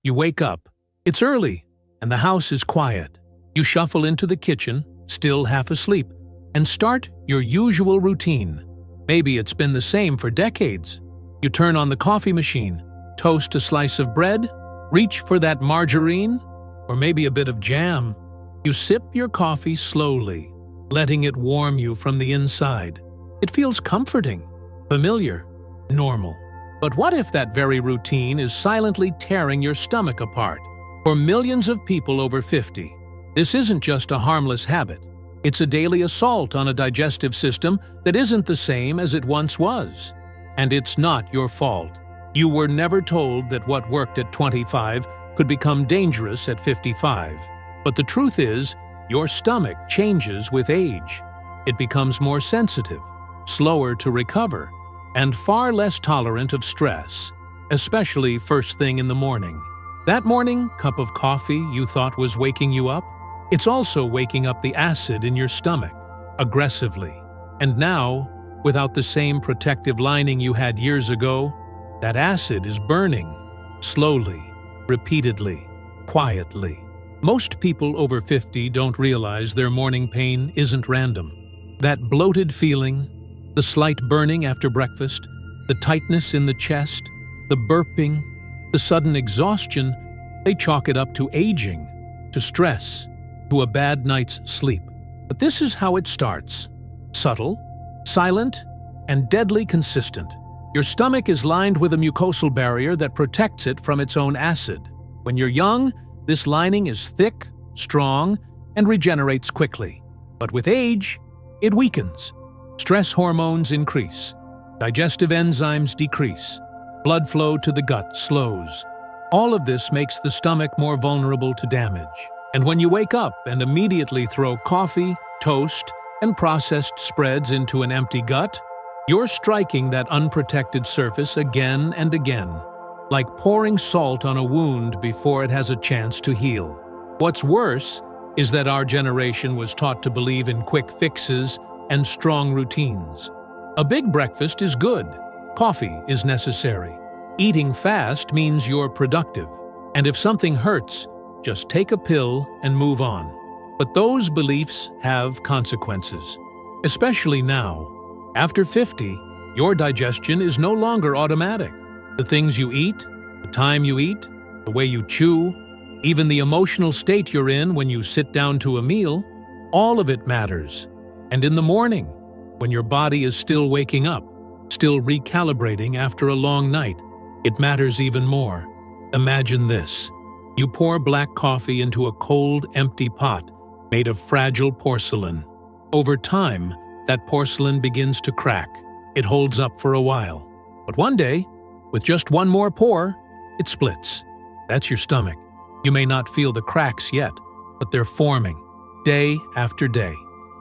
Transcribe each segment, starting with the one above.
You wake up. It's early, and the house is quiet. You shuffle into the kitchen, still half asleep, and start your usual routine. Maybe it's been the same for decades. You turn on the coffee machine, toast a slice of bread, reach for that margarine, or maybe a bit of jam. You sip your coffee slowly, letting it warm you from the inside. It feels comforting, familiar, normal. But what if that very routine is silently tearing your stomach apart? For millions of people over 50, this isn't just a harmless habit. It's a daily assault on a digestive system that isn't the same as it once was. And it's not your fault. You were never told that what worked at 25 could become dangerous at 55. But the truth is, your stomach changes with age. It becomes more sensitive, slower to recover, and far less tolerant of stress, especially first thing in the morning. That morning cup of coffee you thought was waking you up, it's also waking up the acid in your stomach, aggressively. And now, without the same protective lining you had years ago, that acid is burning, slowly, repeatedly, quietly. Most people over 50 don't realize their morning pain isn't random. That bloated feeling, the slight burning after breakfast, the tightness in the chest, the burping, the sudden exhaustion, they chalk it up to aging, to stress, to a bad night's sleep. But this is how it starts. Subtle, silent, and deadly consistent. Your stomach is lined with a mucosal barrier that protects it from its own acid. When you're young, this lining is thick, strong, and regenerates quickly. But with age, it weakens. Stress hormones increase. Digestive enzymes decrease. Blood flow to the gut slows. All of this makes the stomach more vulnerable to damage. And when you wake up and immediately throw coffee, toast, and processed spreads into an empty gut, you're striking that unprotected surface again and again, like pouring salt on a wound before it has a chance to heal. What's worse is that our generation was taught to believe in quick fixes and strong routines. A big breakfast is good. Coffee is necessary. Eating fast means you're productive. And if something hurts, just take a pill and move on. But those beliefs have consequences, especially now. After 50, your digestion is no longer automatic. The things you eat, the time you eat, the way you chew, even the emotional state you're in when you sit down to a meal, all of it matters. And in the morning, when your body is still waking up, still recalibrating after a long night, it matters even more. Imagine this. You pour black coffee into a cold, empty pot made of fragile porcelain. Over time, that porcelain begins to crack. It holds up for a while. But one day, with just one more pour, it splits. That's your stomach. You may not feel the cracks yet, but they're forming, day after day,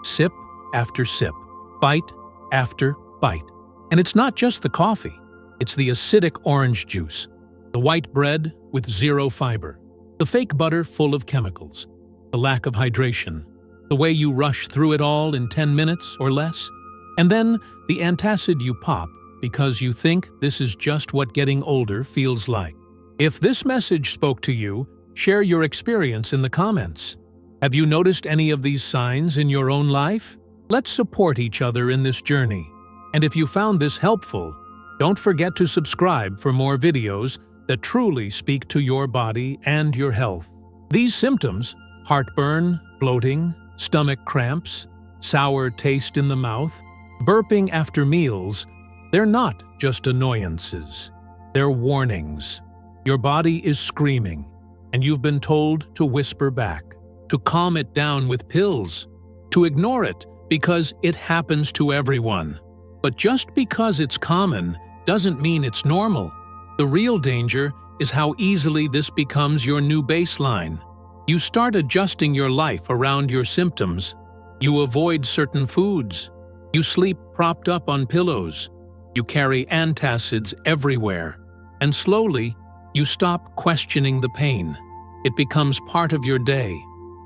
sip after sip, bite after bite. And it's not just the coffee. It's the acidic orange juice, the white bread with zero fiber, the fake butter full of chemicals, the lack of hydration, the way you rush through it all in 10 minutes or less, and then the antacid you pop because you think this is just what getting older feels like. If this message spoke to you, share your experience in the comments. Have you noticed any of these signs in your own life? Let's support each other in this journey. And if you found this helpful, don't forget to subscribe for more videos that truly speak to your body and your health. These symptoms, heartburn, bloating, stomach cramps, sour taste in the mouth, burping after meals, they're not just annoyances. They're warnings. Your body is screaming, and you've been told to whisper back, to calm it down with pills, to ignore it because it happens to everyone. But just because it's common doesn't mean it's normal. The real danger is how easily this becomes your new baseline. You start adjusting your life around your symptoms. You avoid certain foods. You sleep propped up on pillows. You carry antacids everywhere. And slowly, you stop questioning the pain. It becomes part of your day,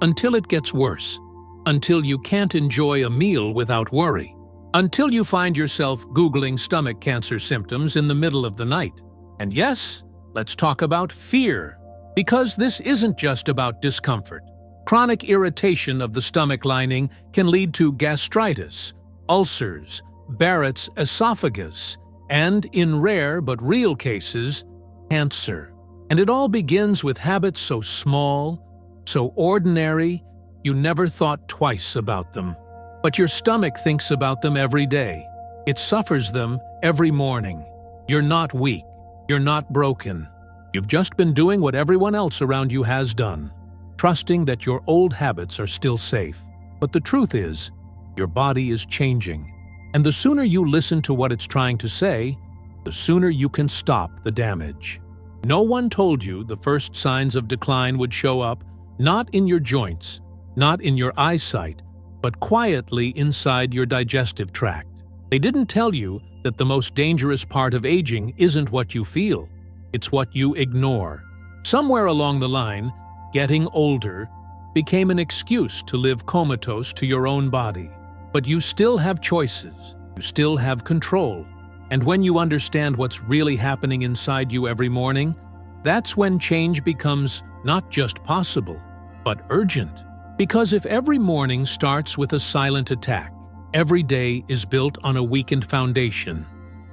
until it gets worse, until you can't enjoy a meal without worry, until you find yourself Googling stomach cancer symptoms in the middle of the night. And yes, let's talk about fear. Because this isn't just about discomfort. Chronic irritation of the stomach lining can lead to gastritis, ulcers, Barrett's esophagus, and, in rare but real cases, cancer. And it all begins with habits so small, so ordinary, you never thought twice about them. But your stomach thinks about them every day. It suffers them every morning. You're not weak. You're not broken. You've just been doing what everyone else around you has done, trusting that your old habits are still safe. But the truth is, your body is changing. And the sooner you listen to what it's trying to say, the sooner you can stop the damage. No one told you the first signs of decline would show up, not in your joints, not in your eyesight, but quietly inside your digestive tract. They didn't tell you that the most dangerous part of aging isn't what you feel, it's what you ignore. Somewhere along the line, getting older became an excuse to live comatose to your own body. But you still have choices, you still have control. And when you understand what's really happening inside you every morning, that's when change becomes not just possible, but urgent. Because if every morning starts with a silent attack, every day is built on a weakened foundation,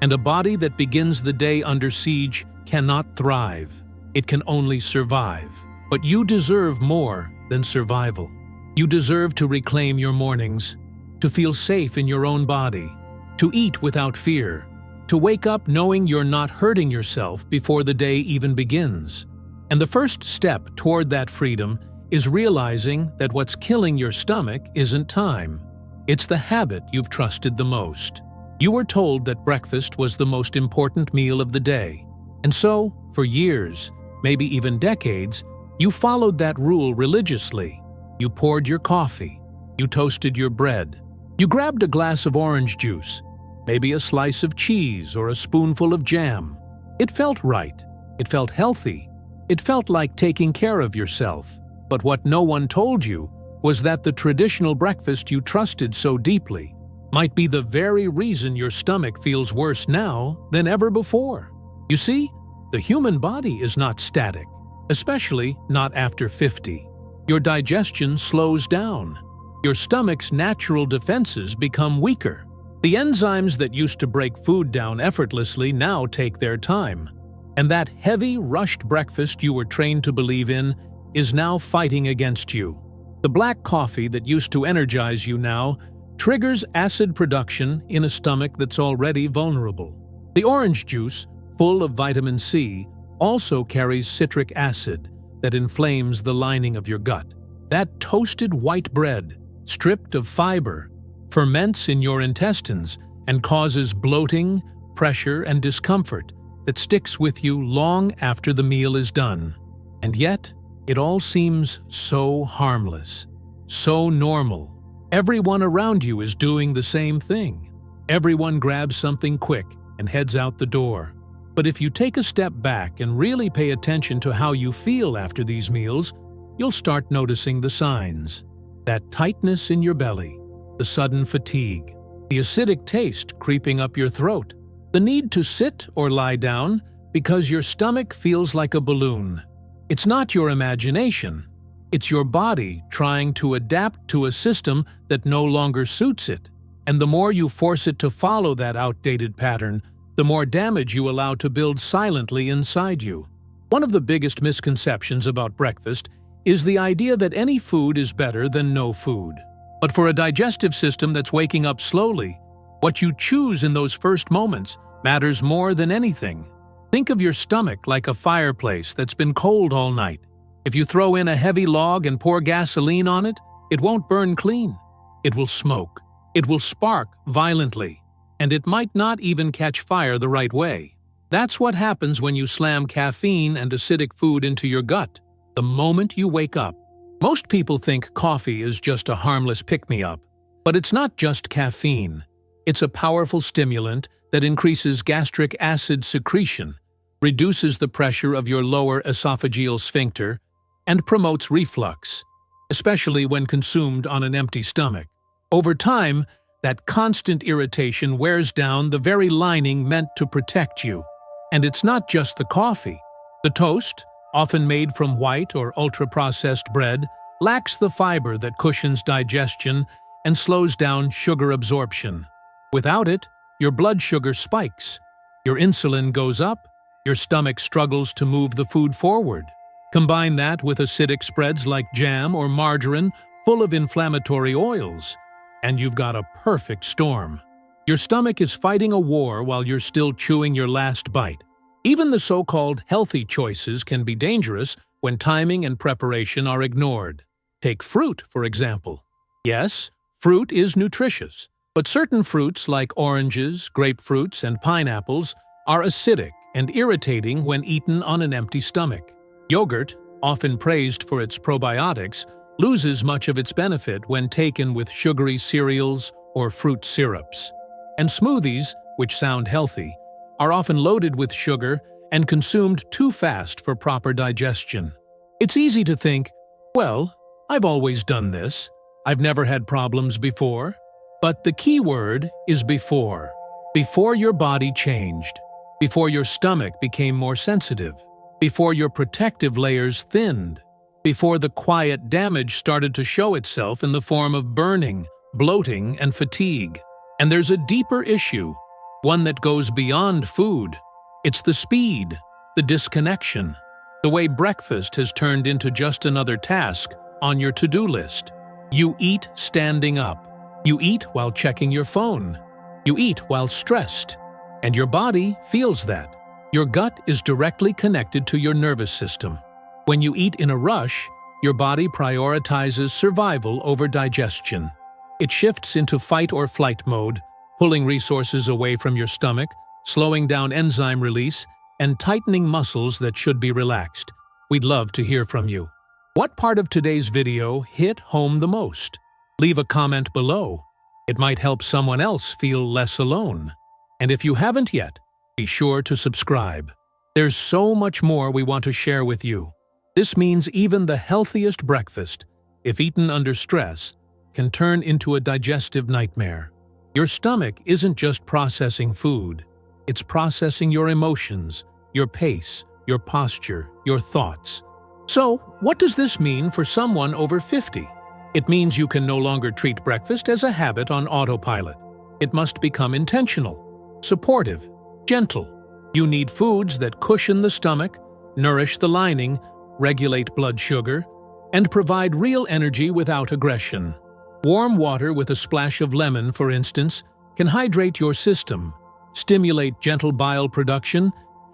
and a body that begins the day under siege cannot thrive. It can only survive. But you deserve more than survival. You deserve to reclaim your mornings, to feel safe in your own body, to eat without fear, to wake up knowing you're not hurting yourself before the day even begins. And the first step toward that freedom is realizing that what's killing your stomach isn't time. It's the habit you've trusted the most. You were told that breakfast was the most important meal of the day. And so, for years, maybe even decades, you followed that rule religiously. You poured your coffee. You toasted your bread. You grabbed a glass of orange juice, maybe a slice of cheese or a spoonful of jam. It felt right. It felt healthy. It felt like taking care of yourself. But what no one told you was that the traditional breakfast you trusted so deeply might be the very reason your stomach feels worse now than ever before. You see, the human body is not static, especially not after 50. Your digestion slows down. Your stomach's natural defenses become weaker. The enzymes that used to break food down effortlessly now take their time. And that heavy, rushed breakfast you were trained to believe in is now fighting against you. The black coffee that used to energize you now triggers acid production in a stomach that's already vulnerable. The orange juice, full of vitamin C, also carries citric acid that inflames the lining of your gut. That toasted white bread, stripped of fiber, ferments in your intestines and causes bloating, pressure, and discomfort that sticks with you long after the meal is done. And yet, it all seems so harmless, so normal. Everyone around you is doing the same thing. Everyone grabs something quick and heads out the door. But if you take a step back and really pay attention to how you feel after these meals, you'll start noticing the signs. That tightness in your belly, the sudden fatigue, the acidic taste creeping up your throat, the need to sit or lie down because your stomach feels like a balloon. It's not your imagination. It's your body trying to adapt to a system that no longer suits it. And the more you force it to follow that outdated pattern, the more damage you allow to build silently inside you. One of the biggest misconceptions about breakfast is the idea that any food is better than no food. But for a digestive system that's waking up slowly, what you choose in those first moments matters more than anything. Think of your stomach like a fireplace that's been cold all night. If you throw in a heavy log and pour gasoline on it, it won't burn clean. It will smoke. It will spark violently. And it might not even catch fire the right way. That's what happens when you slam caffeine and acidic food into your gut, the moment you wake up. Most people think coffee is just a harmless pick-me-up, but it's not just caffeine. It's a powerful stimulant that increases gastric acid secretion, reduces the pressure of your lower esophageal sphincter, and promotes reflux, especially when consumed on an empty stomach. Over time, that constant irritation wears down the very lining meant to protect you. And it's not just the coffee. The toast, often made from white or ultra-processed bread, lacks the fiber that cushions digestion and slows down sugar absorption. Without it, your blood sugar spikes, your insulin goes up, your stomach struggles to move the food forward. Combine that with acidic spreads like jam or margarine full of inflammatory oils, and you've got a perfect storm. Your stomach is fighting a war while you're still chewing your last bite. Even the so-called healthy choices can be dangerous when timing and preparation are ignored. Take fruit, for example. Yes, fruit is nutritious, but certain fruits like oranges, grapefruits, and pineapples are acidic and irritating when eaten on an empty stomach. Yogurt, often praised for its probiotics, loses much of its benefit when taken with sugary cereals or fruit syrups. And smoothies, which sound healthy, are often loaded with sugar and consumed too fast for proper digestion. It's easy to think, well, I've always done this. I've never had problems before. But the key word is before. Before your body changed. Before your stomach became more sensitive. Before your protective layers thinned. Before the quiet damage started to show itself in the form of burning, bloating, and fatigue. And there's a deeper issue, one that goes beyond food. It's the speed, the disconnection, the way breakfast has turned into just another task on your to-do list. You eat standing up. You eat while checking your phone. You eat while stressed. And your body feels that. Your gut is directly connected to your nervous system. When you eat in a rush, your body prioritizes survival over digestion. It shifts into fight or flight mode, pulling resources away from your stomach, slowing down enzyme release, and tightening muscles that should be relaxed. We'd love to hear from you. What part of today's video hit home the most? Leave a comment below. It might help someone else feel less alone. And if you haven't yet, be sure to subscribe. There's so much more we want to share with you. This means even the healthiest breakfast, if eaten under stress, can turn into a digestive nightmare. Your stomach isn't just processing food. It's processing your emotions, your pace, your posture, your thoughts. So, what does this mean for someone over 50? It means you can no longer treat breakfast as a habit on autopilot. It must become intentional, supportive, gentle. You need foods that cushion the stomach, nourish the lining, regulate blood sugar, and provide real energy without aggression. Warm water with a splash of lemon, for instance, can hydrate your system, stimulate gentle bile production,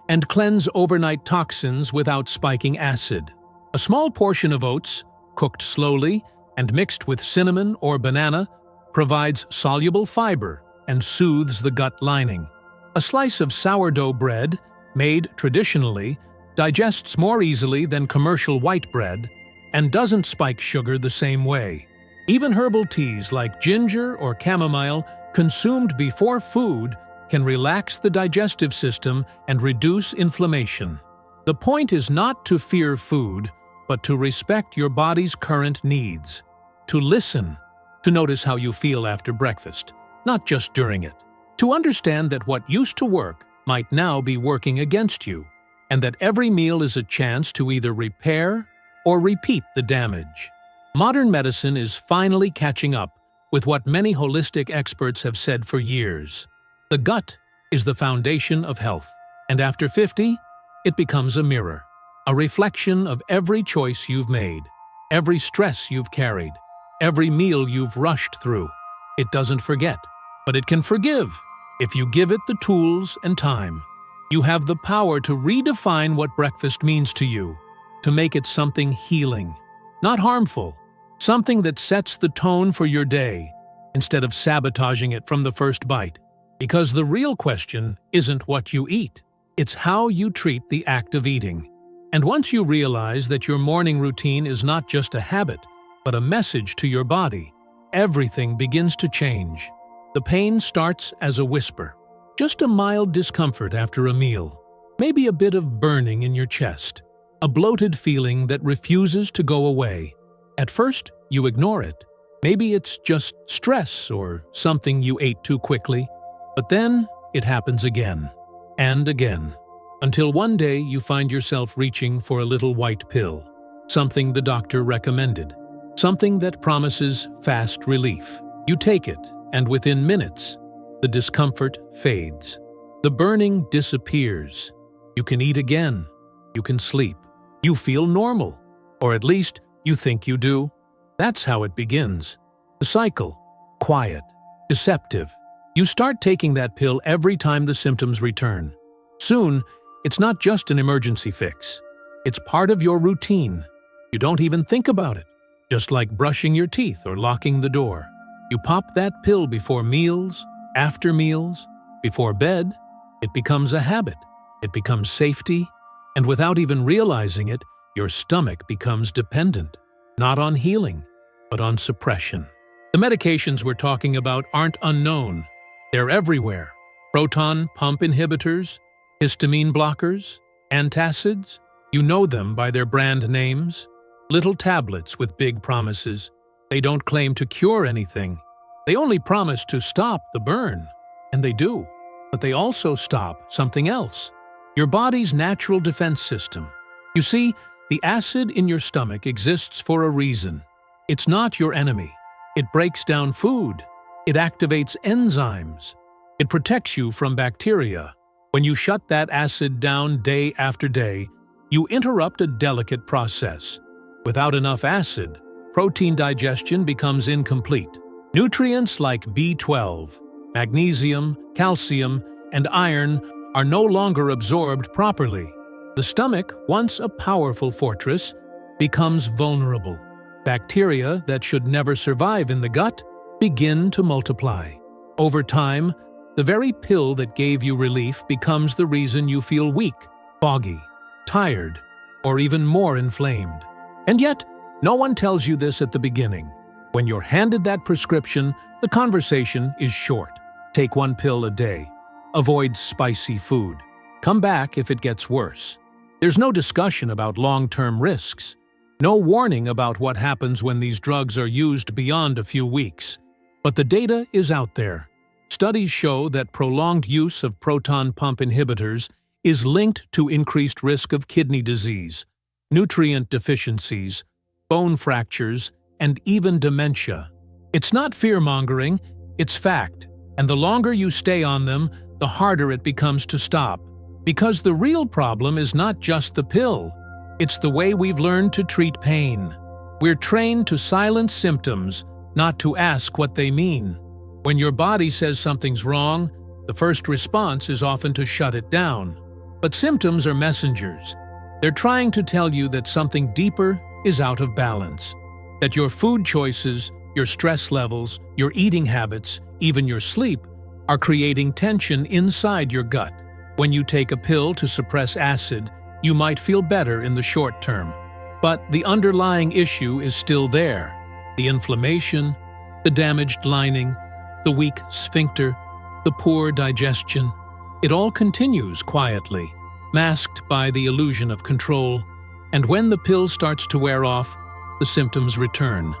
and cleanse overnight toxins without spiking acid. A small portion of oats, cooked slowly and mixed with cinnamon or banana, provides soluble fiber and soothes the gut lining. A slice of sourdough bread, made traditionally, digests more easily than commercial white bread and doesn't spike sugar the same way. Even herbal teas like ginger or chamomile, consumed before food, can relax the digestive system and reduce inflammation. The point is not to fear food, but to respect your body's current needs. To listen, to notice how you feel after breakfast, not just during it. To understand that what used to work might now be working against you, and that every meal is a chance to either repair or repeat the damage. Modern medicine is finally catching up with what many holistic experts have said for years. The gut is the foundation of health, and after 50, it becomes a mirror, a reflection of every choice you've made, every stress you've carried, every meal you've rushed through. It doesn't forget, but it can forgive if you give it the tools and time. You have the power to redefine what breakfast means to you, to make it something healing, not harmful, something that sets the tone for your day instead of sabotaging it from the first bite. Because the real question isn't what you eat, it's how you treat the act of eating. And once you realize that your morning routine is not just a habit, but a message to your body, everything begins to change. The pain starts as a whisper, just a mild discomfort after a meal, maybe a bit of burning in your chest, a bloated feeling that refuses to go away. At first, you ignore it. Maybe it's just stress or something you ate too quickly. But then, it happens again and again. Until one day you find yourself reaching for a little white pill, something the doctor recommended, something that promises fast relief. You take it, and within minutes, the discomfort fades. The burning disappears. You can eat again. You can sleep. You feel normal. Or at least, you think you do. That's how it begins. The cycle. Quiet. Deceptive. You start taking that pill every time the symptoms return. Soon, it's not just an emergency fix. It's part of your routine. You don't even think about it. Just like brushing your teeth or locking the door. You pop that pill before meals, after meals, before bed. It becomes a habit. It becomes safety. And without even realizing it, your stomach becomes dependent, not on healing, but on suppression. The medications we're talking about aren't unknown. They're everywhere. Proton pump inhibitors, histamine blockers, antacids. You know them by their brand names. Little tablets with big promises. They don't claim to cure anything. They only promise to stop the burn. And they do. But they also stop something else. Your body's natural defense system. You see, the acid in your stomach exists for a reason. It's not your enemy. It breaks down food. It activates enzymes. It protects you from bacteria. When you shut that acid down day after day, you interrupt a delicate process. Without enough acid, protein digestion becomes incomplete. Nutrients like B12, magnesium, calcium, and iron are no longer absorbed properly. The stomach, once a powerful fortress, becomes vulnerable. Bacteria that should never survive in the gut begin to multiply. Over time, the very pill that gave you relief becomes the reason you feel weak, foggy, tired, or even more inflamed. And yet, no one tells you this at the beginning. When you're handed that prescription, the conversation is short. Take one pill a day. Avoid spicy food. Come back if it gets worse. There's no discussion about long-term risks. No warning about what happens when these drugs are used beyond a few weeks. But the data is out there. Studies show that prolonged use of proton pump inhibitors is linked to increased risk of kidney disease, nutrient deficiencies, bone fractures, and even dementia. It's not fear-mongering, it's fact. And the longer you stay on them, the harder it becomes to stop. Because the real problem is not just the pill. It's the way we've learned to treat pain. We're trained to silence symptoms, not to ask what they mean. When your body says something's wrong, the first response is often to shut it down. But symptoms are messengers. They're trying to tell you that something deeper is out of balance. That your food choices, your stress levels, your eating habits, even your sleep, are creating tension inside your gut. When you take a pill to suppress acid, you might feel better in the short term. But the underlying issue is still there. The inflammation, the damaged lining, the weak sphincter, the poor digestion. It all continues quietly, masked by the illusion of control. And when the pill starts to wear off, the symptoms return.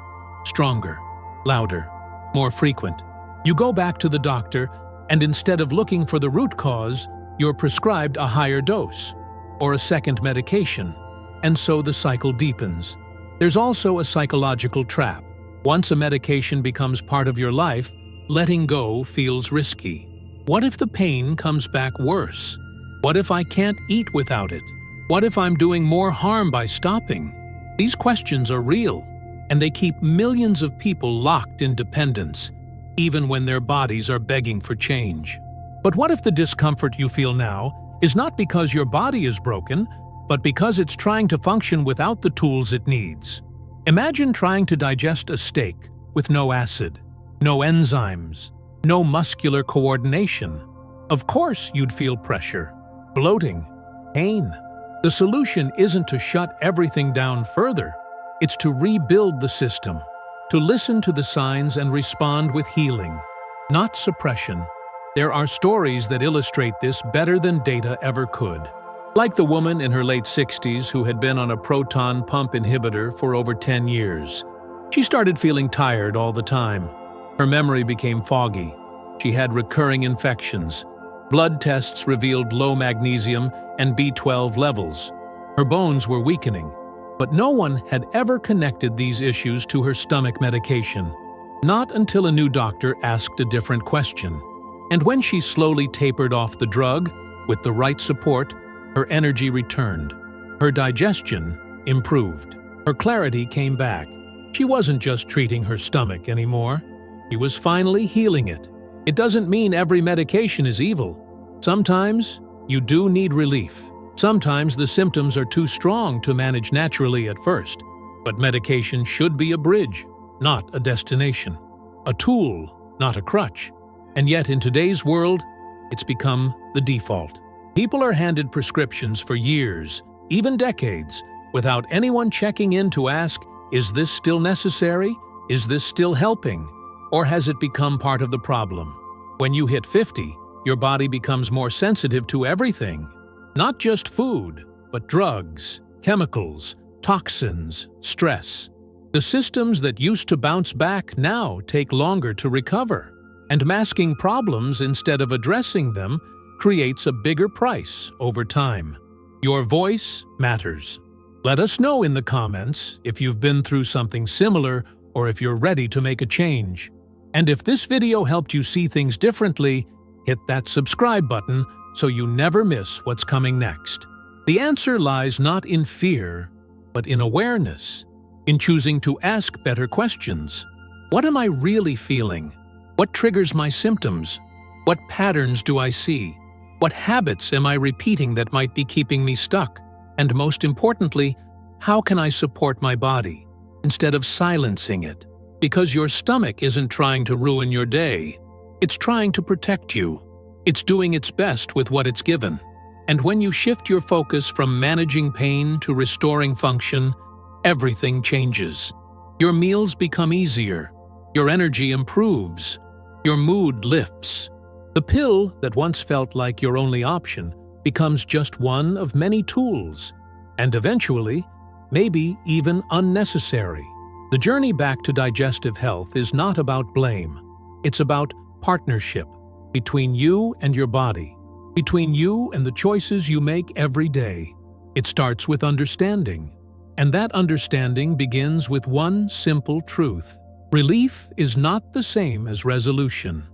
Stronger, louder, more frequent. You go back to the doctor, and instead of looking for the root cause, you're prescribed a higher dose or a second medication, and so the cycle deepens. There's also a psychological trap. Once a medication becomes part of your life, letting go feels risky. What if the pain comes back worse? What if I can't eat without it? What if I'm doing more harm by stopping? These questions are real, and they keep millions of people locked in dependence, even when their bodies are begging for change. But what if the discomfort you feel now is not because your body is broken, but because it's trying to function without the tools it needs? Imagine trying to digest a steak with no acid, no enzymes, no muscular coordination. Of course you'd feel pressure, bloating, pain. The solution isn't to shut everything down further. It's to rebuild the system, to listen to the signs and respond with healing, not suppression. There are stories that illustrate this better than data ever could. Like the woman in her late 60s who had been on a proton pump inhibitor for over 10 years. She started feeling tired all the time. Her memory became foggy. She had recurring infections. Blood tests revealed low magnesium and B12 levels. Her bones were weakening, but no one had ever connected these issues to her stomach medication. Not until a new doctor asked a different question. And when she slowly tapered off the drug, with the right support, her energy returned. Her digestion improved. Her clarity came back. She wasn't just treating her stomach anymore. She was finally healing it. It doesn't mean every medication is evil. Sometimes you do need relief. Sometimes the symptoms are too strong to manage naturally at first. But medication should be a bridge, not a destination. A tool, not a crutch. And yet in today's world, it's become the default. People are handed prescriptions for years, even decades, without anyone checking in to ask, is this still necessary? Is this still helping? Or has it become part of the problem? When you hit 50, your body becomes more sensitive to everything. Not just food, but drugs, chemicals, toxins, stress. The systems that used to bounce back now take longer to recover. And masking problems instead of addressing them creates a bigger price over time. Your voice matters. Let us know in the comments if you've been through something similar or if you're ready to make a change. And if this video helped you see things differently, hit that subscribe button so you never miss what's coming next. The answer lies not in fear, but in awareness, in choosing to ask better questions. What am I really feeling? What triggers my symptoms? What patterns do I see? What habits am I repeating that might be keeping me stuck? And most importantly, how can I support my body instead of silencing it? Because your stomach isn't trying to ruin your day. It's trying to protect you. It's doing its best with what it's given. And when you shift your focus from managing pain to restoring function, everything changes. Your meals become easier. Your energy improves. Your mood lifts. The pill that once felt like your only option becomes just one of many tools, and eventually, maybe even unnecessary. The journey back to digestive health is not about blame. It's about partnership between you and your body, between you and the choices you make every day. It starts with understanding, and that understanding begins with one simple truth. Relief is not the same as resolution.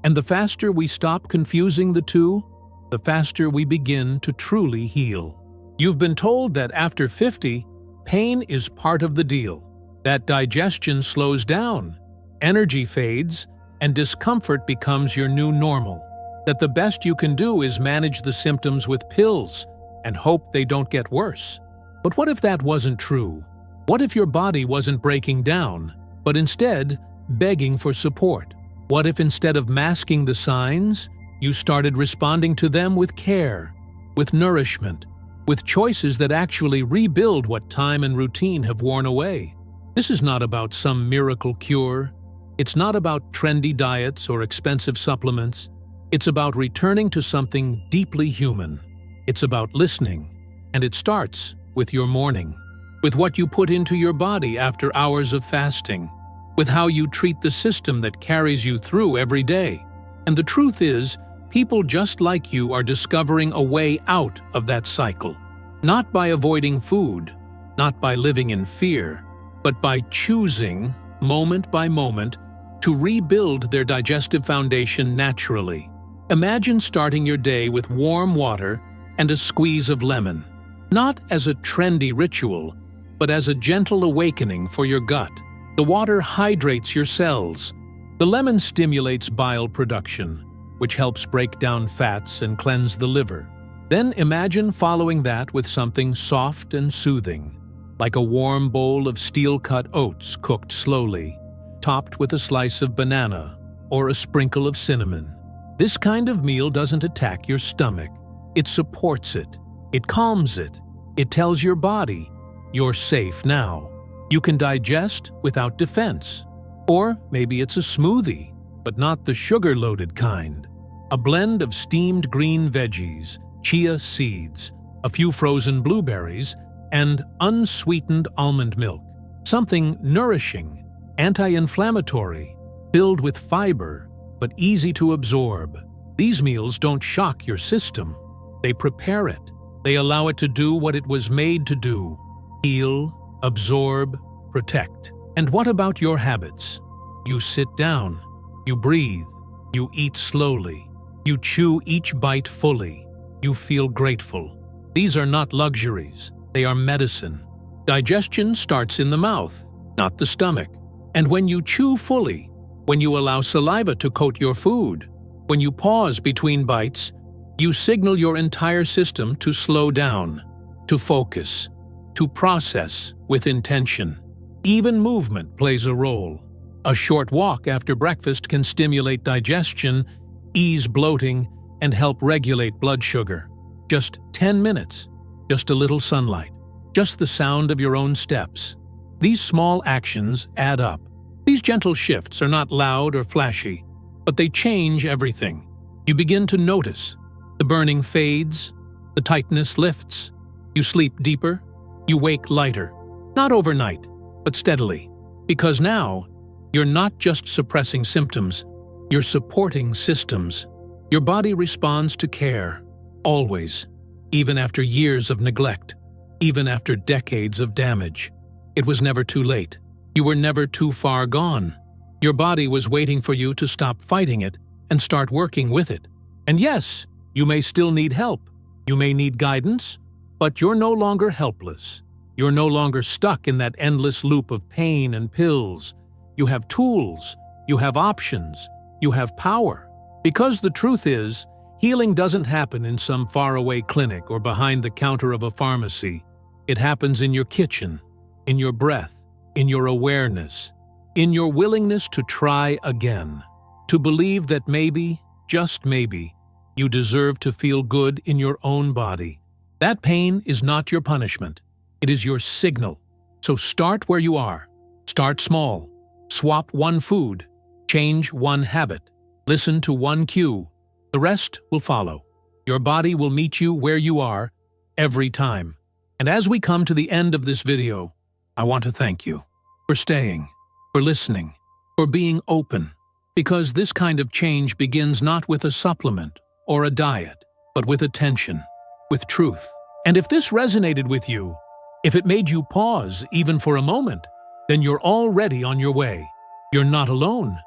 And the faster we stop confusing the two, the faster we begin to truly heal. You've been told that after 50, pain is part of the deal, that digestion slows down, energy fades, and discomfort becomes your new normal, that the best you can do is manage the symptoms with pills and hope they don't get worse. But what if that wasn't true? What if your body wasn't breaking down, but instead begging for support? What if instead of masking the signs, you started responding to them with care, with nourishment, with choices that actually rebuild what time and routine have worn away? This is not about some miracle cure. It's not about trendy diets or expensive supplements. It's about returning to something deeply human. It's about listening, and it starts with your morning, with what you put into your body after hours of fasting, with how you treat the system that carries you through every day. And the truth is, people just like you are discovering a way out of that cycle. Not by avoiding food, not by living in fear, but by choosing, moment by moment, to rebuild their digestive foundation naturally. Imagine starting your day with warm water and a squeeze of lemon, not as a trendy ritual, but as a gentle awakening for your gut. The water hydrates your cells. The lemon stimulates bile production, which helps break down fats and cleanse the liver. Then imagine following that with something soft and soothing, like a warm bowl of steel-cut oats cooked slowly, topped with a slice of banana or a sprinkle of cinnamon. This kind of meal doesn't attack your stomach. It supports it. It calms it. It tells your body, you're safe now. You can digest without defense. Or maybe it's a smoothie, but not the sugar-loaded kind. A blend of steamed green veggies, chia seeds, a few frozen blueberries, and unsweetened almond milk. Something nourishing, anti-inflammatory, filled with fiber, but easy to absorb. These meals don't shock your system. They prepare it. They allow it to do what it was made to do: heal, absorb, protect. And what about your habits? You sit down, you breathe, you eat slowly, you chew each bite fully, you feel grateful. These are not luxuries, they are medicine. Digestion starts in the mouth, not the stomach. And when you chew fully, when you allow saliva to coat your food, when you pause between bites, you signal your entire system to slow down, to focus, to process with intention. Even movement plays a role. A short walk after breakfast can stimulate digestion, ease bloating, and help regulate blood sugar. Just 10 minutes, just a little sunlight, just the sound of your own steps. These small actions add up. These gentle shifts are not loud or flashy, but they change everything. You begin to notice. The burning fades, the tightness lifts, you sleep deeper, you wake lighter. Not overnight, but steadily. Because now, you're not just suppressing symptoms, you're supporting systems. Your body responds to care, always, even after years of neglect, even after decades of damage. It was never too late. You were never too far gone. Your body was waiting for you to stop fighting it and start working with it. And yes, you may still need help. You may need guidance, but you're no longer helpless. You're no longer stuck in that endless loop of pain and pills. You have tools, you have options, you have power. Because the truth is, healing doesn't happen in some faraway clinic or behind the counter of a pharmacy. It happens in your kitchen, in your breath, in your awareness, in your willingness to try again, to believe that maybe, just maybe, you deserve to feel good in your own body. That pain is not your punishment. It is your signal. So start where you are. Start small. Swap one food. Change one habit. Listen to one cue. The rest will follow. Your body will meet you where you are every time. And as we come to the end of this video, I want to thank you for staying, for listening, for being open. Because this kind of change begins not with a supplement or a diet, but with attention, with truth. And if this resonated with you, if it made you pause even for a moment, then you're already on your way. You're not alone.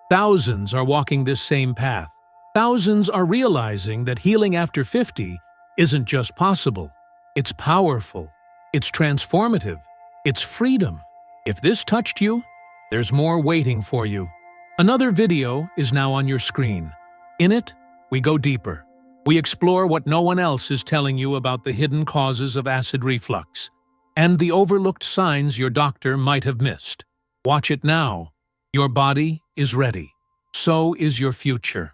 Thousands are walking this same path. Thousands are realizing that healing after 50 isn't just possible. It's powerful. It's transformative. It's freedom. If this touched you, there's more waiting for you. Another video is now on your screen. In it, we go deeper. We explore what no one else is telling you about the hidden causes of acid reflux and the overlooked signs your doctor might have missed. Watch it now. Your body is ready. So is your future.